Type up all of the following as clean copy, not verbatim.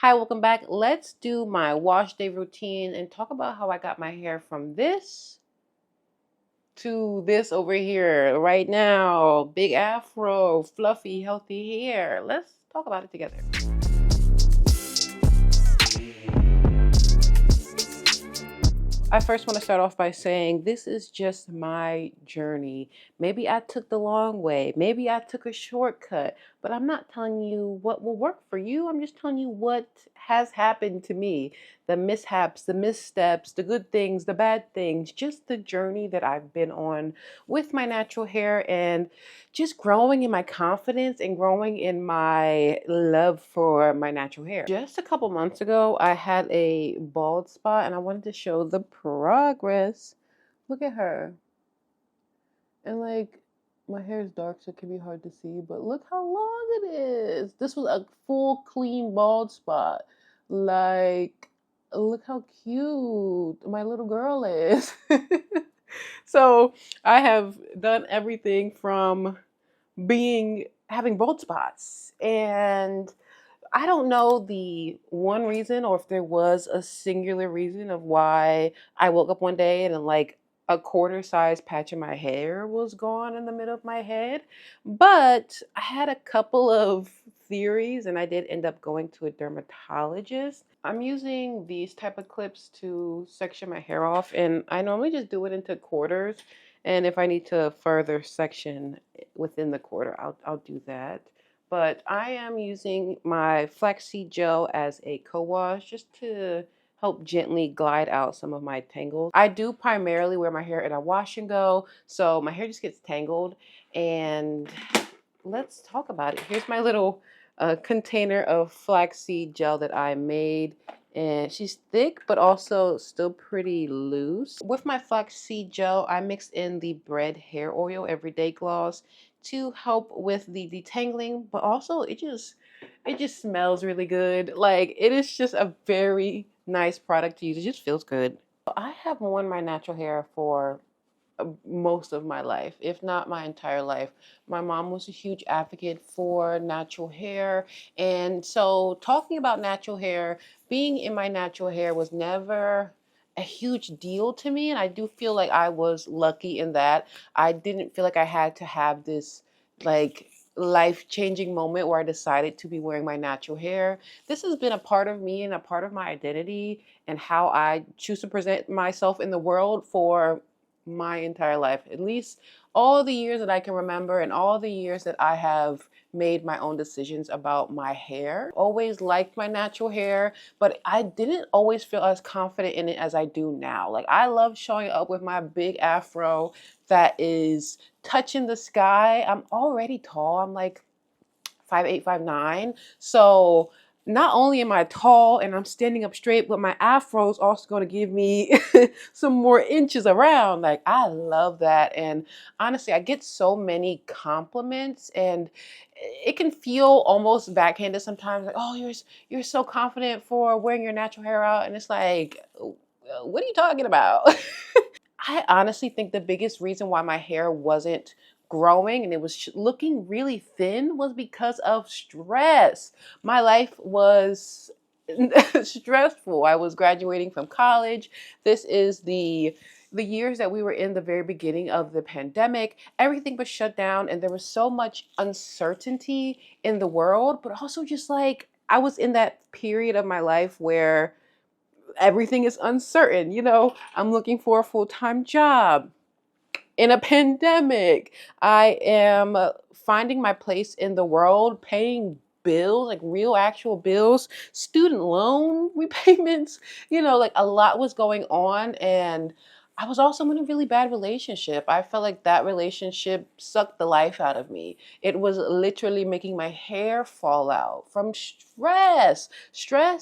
Hi, welcome back. Let's do my wash day routine and talk about how I got my hair from this to this over here right now. Big afro, fluffy, healthy hair. Let's talk about it together. I first want to start off by saying this is just my journey. Maybe I took the long way. Maybe I took a shortcut, but I'm not telling you what will work for you. I'm just telling you what has happened to me. The mishaps, the missteps, the good things, the bad things, just the journey that I've been on with my natural hair and just growing in my confidence and growing in my love for my natural hair. Just a couple months ago, I had a bald spot and I wanted to show the progress. Look at her. And like, my hair is dark so it can be hard to see, but look how long it is. This was a full clean bald spot. Like, look how cute my little girl is. So I have done everything from having bald spots, and I don't know the one reason or if there was a singular reason of why I woke up one day and like a quarter size patch of my hair was gone in the middle of my head. But I had a couple of theories and I did end up going to a dermatologist. I'm using these type of clips to section my hair off, and I normally just do it into quarters. And if I need to further section within the quarter, I'll do that. But I am using my flaxseed gel as a co-wash just to help gently glide out some of my tangles. I do primarily wear my hair in a wash and go, so my hair just gets tangled. And let's talk about it. Here's my little container of flaxseed gel that I made. And she's thick, but also still pretty loose. With my flaxseed gel, I mixed in the Bread Hair Oil Everyday Gloss to help with the detangling, but also it just smells really good. Like, it is just a very nice product to use. It just feels good. I have worn my natural hair for most of my life, if not my entire life. My mom was a huge advocate for natural hair, and so talking about natural hair, being in my natural hair was never a huge deal to me, and I do feel like I was lucky in that I didn't feel like I had to have this like life-changing moment where I decided to be wearing my natural hair. This has been a part of me and a part of my identity and how I choose to present myself in the world for my entire life, at least all the years that I can remember and all the years that I have made my own decisions about my hair. Always liked my natural hair, but I didn't always feel as confident in it as I do now. Like, I love showing up with my big afro that is touching the sky. I'm already tall. I'm like 5'8", 5'9". So not only am I tall and I'm standing up straight, but my afro is also going to give me some more inches around. Like, I love that. And honestly, I get so many compliments, and it can feel almost backhanded sometimes. Like, oh, you're so confident for wearing your natural hair out. And it's like, what are you talking about? I honestly think the biggest reason why my hair wasn't growing and it was looking really thin was because of stress. My life was stressful. I was graduating from college. This is the years that we were in the very beginning of the pandemic. Everything was shut down and there was so much uncertainty in the world, but also just like I was in that period of my life where everything is uncertain. You know, I'm looking for a full-time job in a pandemic. I am finding my place in the world, paying bills, like real actual bills, student loan repayments, you know, like a lot was going on. And I was also in a really bad relationship. I felt like that relationship sucked the life out of me. It was literally making my hair fall out from stress,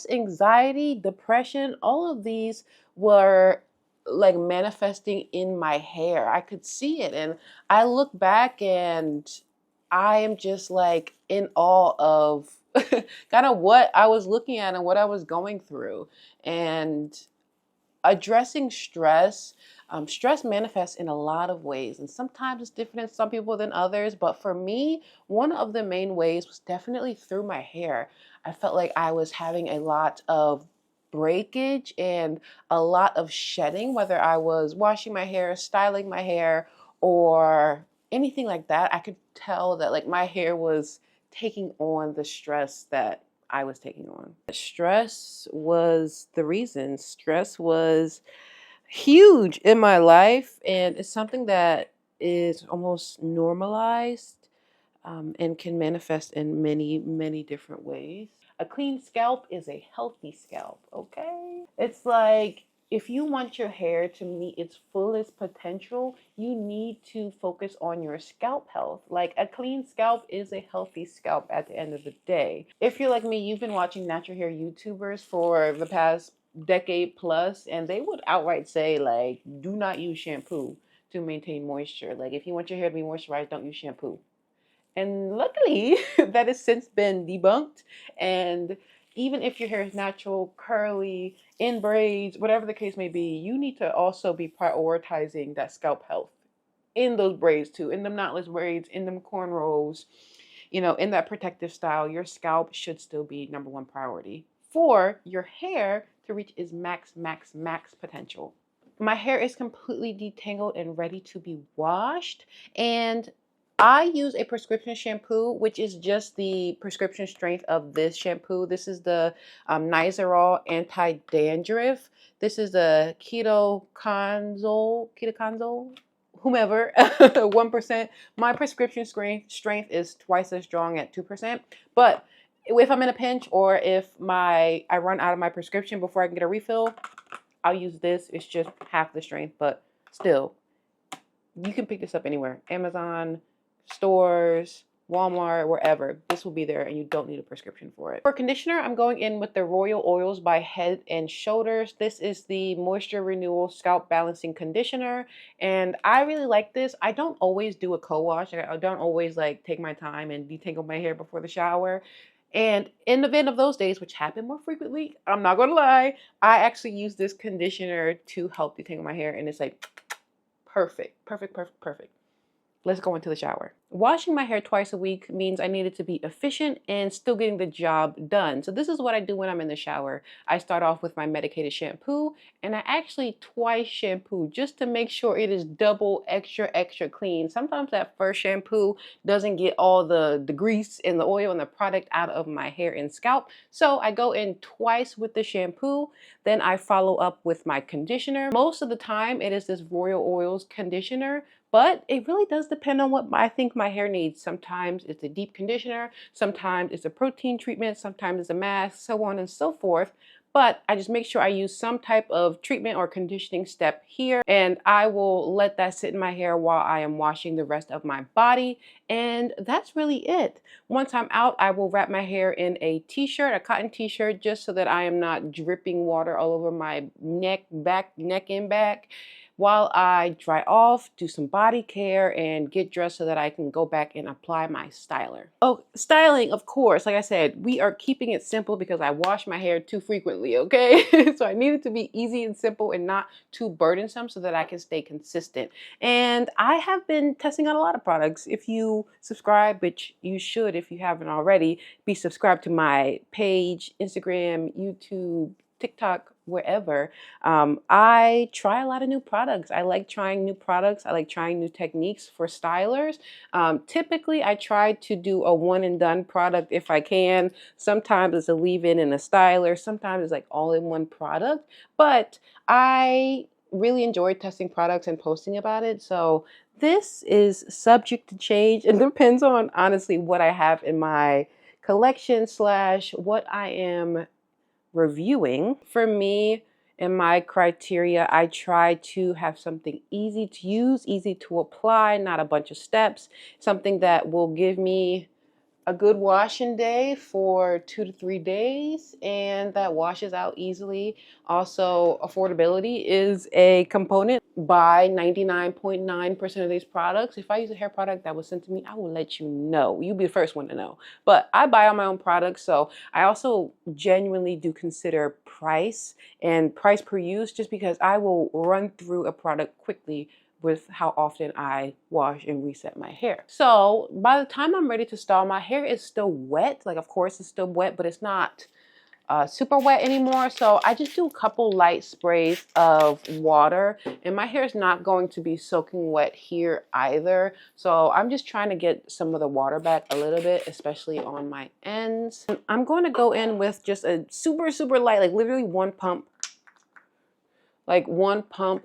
anxiety, depression. All of these were like manifesting in my hair. I could see it, and I look back and I am just like in awe of kind of what I was looking at and what I was going through. And addressing stress. Stress manifests in a lot of ways, and sometimes it's different in some people than others. But for me, one of the main ways was definitely through my hair. I felt like I was having a lot of breakage and a lot of shedding, whether I was washing my hair, styling my hair, or anything like that. I could tell that like my hair was taking on the stress that I was taking on. Stress was the reason. Stress was huge in my life, and it's something that is almost normalized, and can manifest in many, many different ways. A clean scalp is a healthy scalp, okay? It's like if you want your hair to meet its fullest potential, you need to focus on your scalp health. Like a clean scalp is a healthy scalp at the end of the day. If you're like me, you've been watching natural hair YouTubers for the past decade plus, and they would outright say like, do not use shampoo to maintain moisture. Like if you want your hair to be moisturized, don't use shampoo. And luckily, that has since been debunked. And even if your hair is natural, curly, in braids, whatever the case may be, you need to also be prioritizing that scalp health in those braids too, in them knotless braids, in them cornrows, in that protective style. Your scalp should still be number one priority for your hair to reach its max, max, max potential. My hair is completely detangled and ready to be washed. And I use a prescription shampoo, which is just the prescription strength of this shampoo. This is the Nizoral Anti-Dandruff. This is the ketoconazole, whomever, 1%. My prescription strength is twice as strong at 2%. But if I'm in a pinch, or if I run out of my prescription before I can get a refill, I'll use this. It's just half the strength, but still, you can pick this up anywhere. Amazon, stores, Walmart, wherever. This will be there, and you don't need a prescription for it. For conditioner, I'm going in with the Royal Oils by Head and Shoulders. This is the Moisture Renewal Scalp Balancing Conditioner, and I really like this. I don't always do a co-wash. I don't always like take my time and detangle my hair before the shower. And in the event of those days, which happen more frequently, I'm not gonna lie, I actually use this conditioner to help detangle my hair, and it's like perfect, perfect, perfect, perfect. Let's go into the shower. Washing my hair twice a week means I need it to be efficient and still getting the job done. So this is what I do when I'm in the shower. I start off with my medicated shampoo, and I actually twice shampoo just to make sure it is double extra, extra clean. Sometimes that first shampoo doesn't get all the grease and the oil and the product out of my hair and scalp. So I go in twice with the shampoo. Then I follow up with my conditioner. Most of the time it is this Royal Oils conditioner, but it really does depend on what I think my hair needs. Sometimes it's a deep conditioner, sometimes it's a protein treatment, sometimes it's a mask, so on and so forth. But I just make sure I use some type of treatment or conditioning step here, and I will let that sit in my hair while I am washing the rest of my body. And that's really it. Once I'm out, I will wrap my hair in a t-shirt, a cotton t-shirt, just so that I am not dripping water all over my neck and back, while I dry off, do some body care, and get dressed so that I can go back and apply my styler. Oh, styling, of course. Like I said, we are keeping it simple because I wash my hair too frequently, okay? So I need it to be easy and simple and not too burdensome so that I can stay consistent. And I have been testing out a lot of products. If you subscribe, which you should if you haven't already, be subscribed to my page, Instagram, YouTube, TikTok, wherever. I try a lot of new products. I like trying new products. I like trying new techniques for stylers. Typically, I try to do a one and done product if I can. Sometimes it's a leave-in and a styler. Sometimes it's like all-in-one product. But I really enjoy testing products and posting about it. So this is subject to change. It depends on, honestly, what I have in my collection / what I am reviewing. For me, in my criteria, I try to have something easy to use, easy to apply, not a bunch of steps, something that will give me a good washing day for 2 to 3 days, and that washes out easily. Also, affordability is a component. Buy 99.9% of these products. If I use a hair product that was sent to me, I will let you know. You'll be the first one to know. But I buy all my own products, so I also genuinely do consider price and price per use, just because I will run through a product quickly with how often I wash and reset my hair. So by the time I'm ready to style, my hair is still wet. Like, of course it's still wet, but it's not super wet anymore. So I just do a couple light sprays of water, and my hair is not going to be soaking wet here either. So I'm just trying to get some of the water back a little bit, especially on my ends. And I'm going to go in with just a super, super light, like literally one pump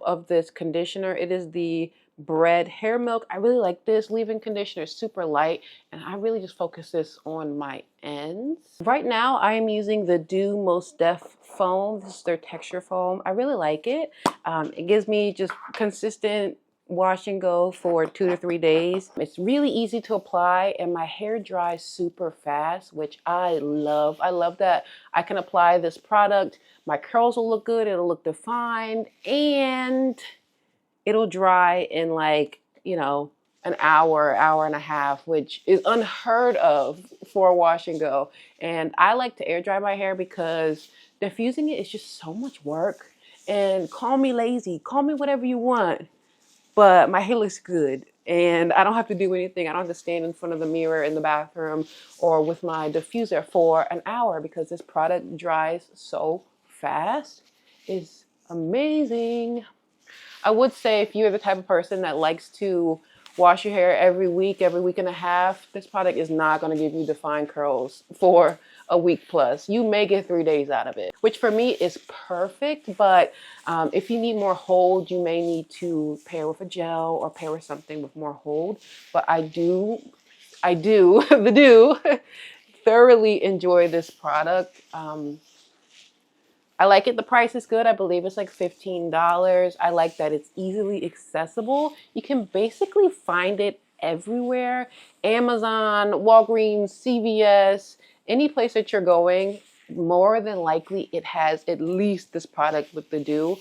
of this conditioner. It is the Bread Hair Milk. I really like this leave-in conditioner. It's super light, and I really just focus this on my ends. Right now, I am using the Doux Most Def foam. This is their texture foam. I really like it. It gives me just consistent wash and go for 2 to 3 days. It's really easy to apply, and my hair dries super fast, which I love. I love that I can apply this product. My curls will look good, it'll look defined, and it'll dry in like, you know, an hour, hour and a half, which is unheard of for a wash and go. And I like to air dry my hair because diffusing it is just so much work. And call me lazy, call me whatever you want, but my hair looks good and I don't have to do anything. I don't have to stand in front of the mirror in the bathroom or with my diffuser for an hour because this product dries so fast. It's amazing. I would say if you're the type of person that likes to wash your hair every week and a half, this product is not going to give you defined curls for a week plus. You may get 3 days out of it, which for me is perfect. But if you need more hold, you may need to pair with a gel or pair with something with more hold. But I do the Doux thoroughly enjoy this product. I like it. The price is good. I believe it's like $15. I like that it's easily accessible. You can basically find it everywhere. Amazon, Walgreens, CVS, any place that you're going, more than likely it has at least this product with the Doux.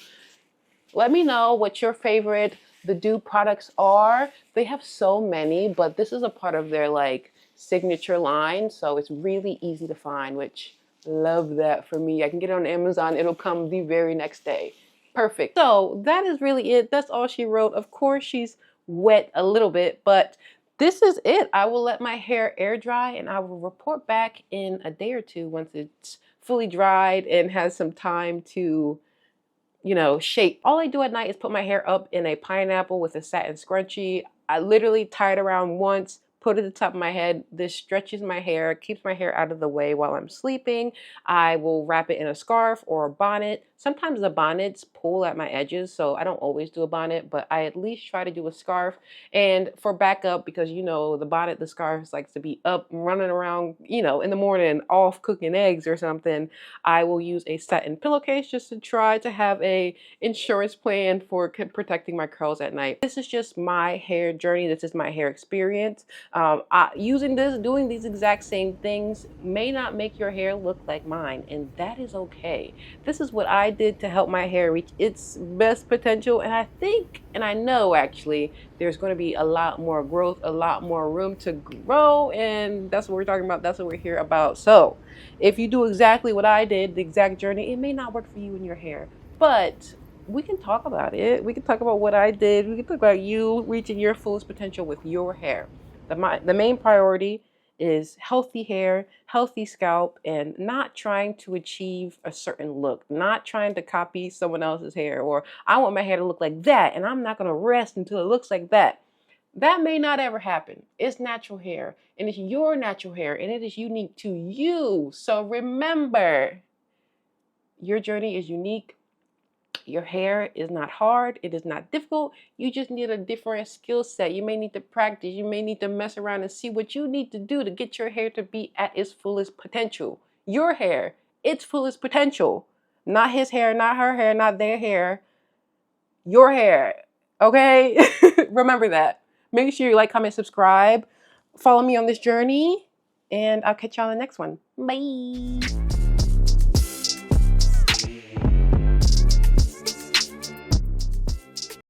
Let me know what your favorite the Doux products are. They have so many, but this is a part of their like signature line, so it's really easy to find, which love that for me. I can get it on Amazon. It'll come the very next day. Perfect. So that is really it. That's all she wrote. Of course, she's wet a little bit, but this is it. I will let my hair air dry and I will report back in a day or two once it's fully dried and has some time to, you know, shape. All I do at night is put my hair up in a pineapple with a satin scrunchie. I literally tie it around once, put it at the top of my head. This stretches my hair, keeps my hair out of the way while I'm sleeping. I will wrap it in a scarf or a bonnet. Sometimes the bonnets pull at my edges, so I don't always do a bonnet, but I at least try to do a scarf. And for backup, because you know, the bonnet, the scarf likes to be up running around, you know, in the morning off cooking eggs or something, I will use a satin pillowcase just to try to have a insurance plan for protecting my curls at night. This is just my hair journey. This is my hair experience. Doing these exact same things may not make your hair look like mine, and that is okay. This is what I did to help my hair reach its best potential, and I think, and I know actually, there's going to be a lot more growth, a lot more room to grow, and that's what we're talking about. That's what we're here about. So if you do exactly what I did, the exact journey, it may not work for you and your hair, but we can talk about it. We can talk about what I did. We can talk about you reaching your fullest potential with your hair. The main priority is healthy hair, healthy scalp, and not trying to achieve a certain look, not trying to copy someone else's hair, or I want my hair to look like that and I'm not going to rest until it looks like that. That may not ever happen. It's natural hair, and it's your natural hair, and it is unique to you. So remember, your journey is unique. Your hair is not hard. It is not difficult. You just need a different skill set. You may need to practice. You may need to mess around and see what you need to do to get your hair to be at its fullest potential. Your hair, its fullest potential. Not his hair, not her hair, not their hair. Your hair. Okay? Remember that. Make sure you like, comment, subscribe. Follow me on this journey. And I'll catch y'all in the next one. Bye.